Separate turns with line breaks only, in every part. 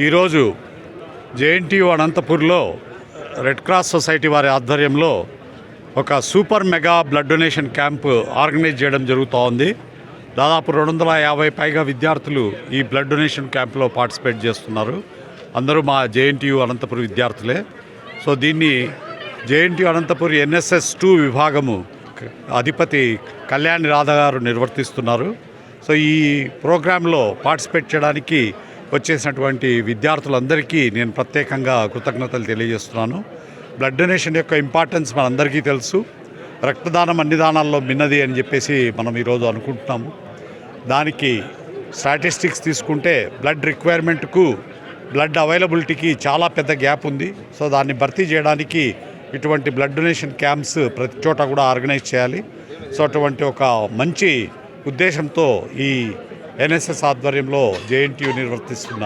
ఈరోజు జేఎన్టీయు అనంతపూర్లో red Cross society వారి ఆధ్వర్యంలో ఒక super mega blood donation camp organise చేయడం జరుగుతూ ఉంది. దాదాపు 250 పైగా విద్యార్థులు ఈ బ్లడ్ డొనేషన్ క్యాంపులో పార్టిసిపేట్ చేస్తున్నారు. అందరూ మా జేఎన్టీయు అనంతపూర్ విద్యార్థులే. సో దీన్ని జేఎన్టీయు అనంతపూర్ ఎన్ఎస్ఎస్ 2 విభాగము అధిపతి కళ్యాణి రాధ గారు నిర్వర్తిస్తున్నారు. సో ఈ ప్రోగ్రాంలో పార్టిసిపేట్ చేయడానికి వచ్చేసినటువంటి విద్యార్థులందరికీ నేను ప్రత్యేకంగా కృతజ్ఞతలు తెలియజేస్తున్నాను. బ్లడ్ డొనేషన్ యొక్క ఇంపార్టెన్స్ మనందరికీ తెలుసు. రక్తదానం అన్ని దానాల్లో మిన్నది అని చెప్పేసి మనం ఈరోజు అనుకుంటున్నాము. దానికి స్టాటిస్టిక్స్ తీసుకుంటే బ్లడ్ రిక్వైర్మెంట్కు బ్లడ్ అవైలబిలిటీకి చాలా పెద్ద గ్యాప్ ఉంది. సో దాన్ని భర్తీ చేయడానికి ఇటువంటి బ్లడ్ డొనేషన్ క్యాంప్స్ ప్రతి చోట కూడా ఆర్గనైజ్ చేయాలి. సో అటువంటి ఒక మంచి ఉద్దేశంతో ఈ ఎన్ఎస్ఎస్ ఆధ్వర్యంలో జేఎన్టీయు నిర్వర్తిస్తున్న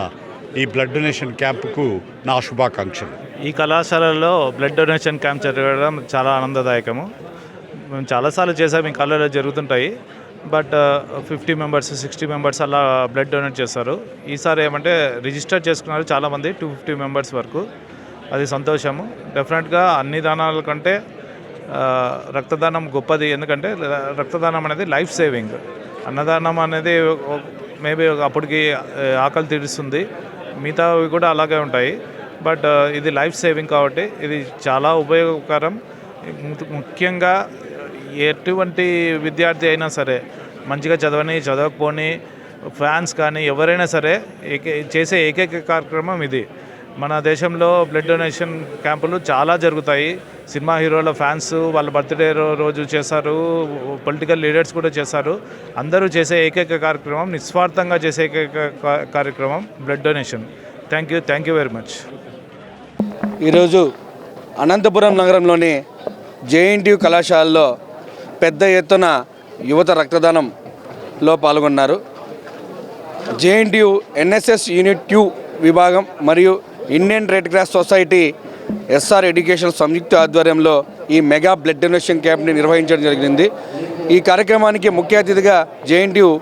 ఈ బ్లడ్ డొనేషన్ క్యాంపుకు నా శుభాకాంక్షలు.
ఈ కళాశాలలో బ్లడ్ డొనేషన్ క్యాంప్ జరగడం చాలా ఆనందదాయకము. మేము చాలాసార్లు చేసాము, ఈ కళాశాలలో జరుగుతుంటాయి. బట్ 50 మెంబర్స్ 60 మెంబర్స్ అలా బ్లడ్ డొనేట్ చేస్తారు. ఈసారి ఏమంటే రిజిస్టర్ చేసుకున్నారు చాలామంది, 250 మెంబర్స్ వరకు. అది సంతోషము. డెఫినెట్గా అన్ని దానాల కంటే రక్తదానం గొప్పది. ఎందుకంటే రక్తదానం అనేది లైఫ్ సేవింగ్. అన్నదానం అనేది మేబీ అప్పటికి ఆకలి తీరుస్తుంది, మిగతావి కూడా అలాగే ఉంటాయి. బట్ ఇది లైఫ్ సేవింగ్ కాబట్టి ఇది చాలా ఉపయోగకరం. ముఖ్యంగా ఎటువంటి విద్యార్థి అయినా సరే, మంచిగా చదవకపోని ఫ్యాన్స్ కానీ ఎవరైనా సరే చేసే ఏకైక కార్యక్రమం ఇది. మన దేశంలో బ్లడ్ డొనేషన్ క్యాంపులు చాలా జరుగుతాయి. సినిమా హీరోల ఫ్యాన్స్ వాళ్ళ బర్త్డే రోజు చేశారు, పొలిటికల్ లీడర్స్ కూడా చేశారు. అందరూ చేసే ఏకైక కార్యక్రమం, నిస్వార్థంగా చేసే ఏకైక కార్యక్రమం blood donation. Thank you very much.
ఈరోజు అనంతపురం నగరంలోని జేఎన్టీయు కళాశాలలో పెద్ద ఎత్తున యువత రక్తదానంలో పాల్గొన్నారు. జేఎన్టీయు ఎన్ఎస్ఎస్ యూనిట్ 2 విభాగం మరియు Indian Red Cross Society SR education సంయుక్త ఆధ్వర్యంలో ఈ మెగా బ్లడ్ డొనేషన్ క్యాంప్ని నిర్వహించడం జరిగింది. ఈ కార్యక్రమానికి ముఖ్య అతిథిగా JNTU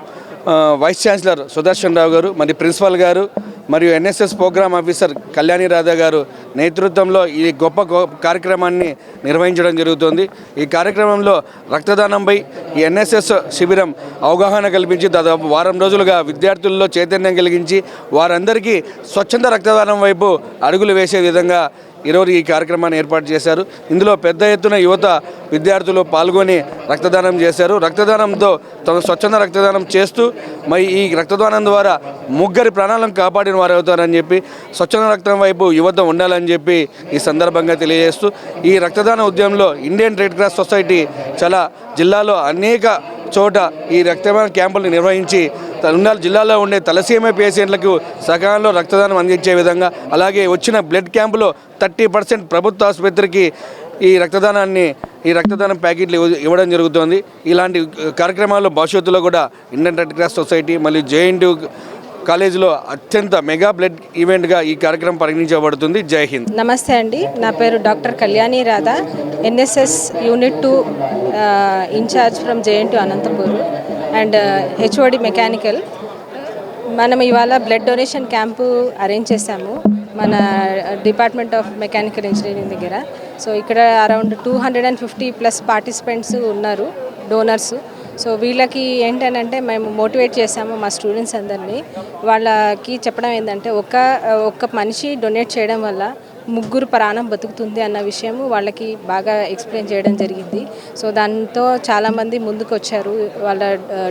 vice chancellor Sudarshan Rao గారు, మరి ప్రిన్సిపల్ గారు మరియు NSS programme officer Kalyani Radha గారు నేతృత్వంలో ఈ గొప్ప కార్యక్రమాన్ని నిర్వహించడం జరుగుతుంది. ఈ కార్యక్రమంలో రక్తదానంపై ఈ ఎన్ఎస్ఎస్ శిబిరం అవగాహన కల్పించి దాదాపు వారం రోజులుగా విద్యార్థుల్లో చైతన్యం కలిగించి వారందరికీ స్వచ్ఛంద రక్తదానం వైపు అడుగులు వేసే విధంగా ఈరోజు ఈ కార్యక్రమాన్ని ఏర్పాటు చేశారు. ఇందులో పెద్ద ఎత్తున యువత విద్యార్థులు పాల్గొని రక్తదానం చేశారు. రక్తదానంతో తమ స్వచ్ఛంద రక్తదానం చేస్తూ మరి ఈ రక్తదానం ద్వారా 3 ప్రాణాలను కాపాడిన వారు అవుతారని చెప్పి, స్వచ్ఛంద రక్తం వైపు యువత ఉండాలని చెప్పి ఈ సందర్భంగా తెలియజేస్తూ, ఈ రక్తదాన ఉద్యమంలో ఇండియన్ రెడ్ క్రాస్ సొసైటీ చాలా జిల్లాలో అనేక చోట ఈ రక్తదాన క్యాంపులను నిర్వహించి జిల్లాలో ఉండే తలసీమియా పేషెంట్లకు సకాలంలో రక్తదానం అందించే విధంగా, అలాగే వచ్చిన బ్లడ్ క్యాంపులో 30% ప్రభుత్వ ఆసుపత్రికి ఈ రక్తదానం ప్యాకెట్లు ఇవ్వడం జరుగుతోంది. ఇలాంటి కార్యక్రమాల్లో భవిష్యత్తులో కూడా ఇండియన్ రెడ్ క్రాస్ సొసైటీ మరియు జేఎన్టీయు కాలేజీలో అత్యంత మెగా బ్లడ్ ఈవెంట్గా ఈ కార్యక్రమం పరిగణించబడుతుంది. జై హింద్.
నమస్తే అండి, నా పేరు doctor Kalyani Radha, NSS unit 2 in charge from JNTU Anantapur and HOD mechanical. మనం ఇవాళ బ్లడ్ డొనేషన్ క్యాంపు అరేంజ్ చేశాము మన డిపార్ట్మెంట్ ఆఫ్ మెకానికల్ ఇంజనీరింగ్ దగ్గర. సో ఇక్కడ అరౌండ్ 250+ పార్టిసిపెంట్స్ ఉన్నారు, డోనర్స్. సో వీళ్ళకి ఏంటంటే మేము మోటివేట్ చేసాము మా స్టూడెంట్స్ అందరినీ. వాళ్ళకి చెప్పడం ఏంటంటే ఒక్క మనిషి డొనేట్ చేయడం వల్ల 3 ప్రాణం బతుకుతుంది అన్న విషయము వాళ్ళకి బాగా ఎక్స్ప్లెయిన్ చేయడం జరిగింది. సో దాంతో చాలామంది ముందుకు వచ్చారు వాళ్ళ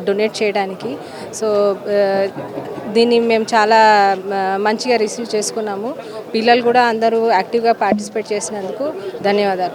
డొనేట్ చేయడానికి. సో దీన్ని మేము చాలా మంచిగా రిసీవ్ చేసుకున్నాము. పిల్లలు కూడా అందరూ యాక్టివ్గా పార్టిసిపేట్ చేసినందుకు ధన్యవాదాలు.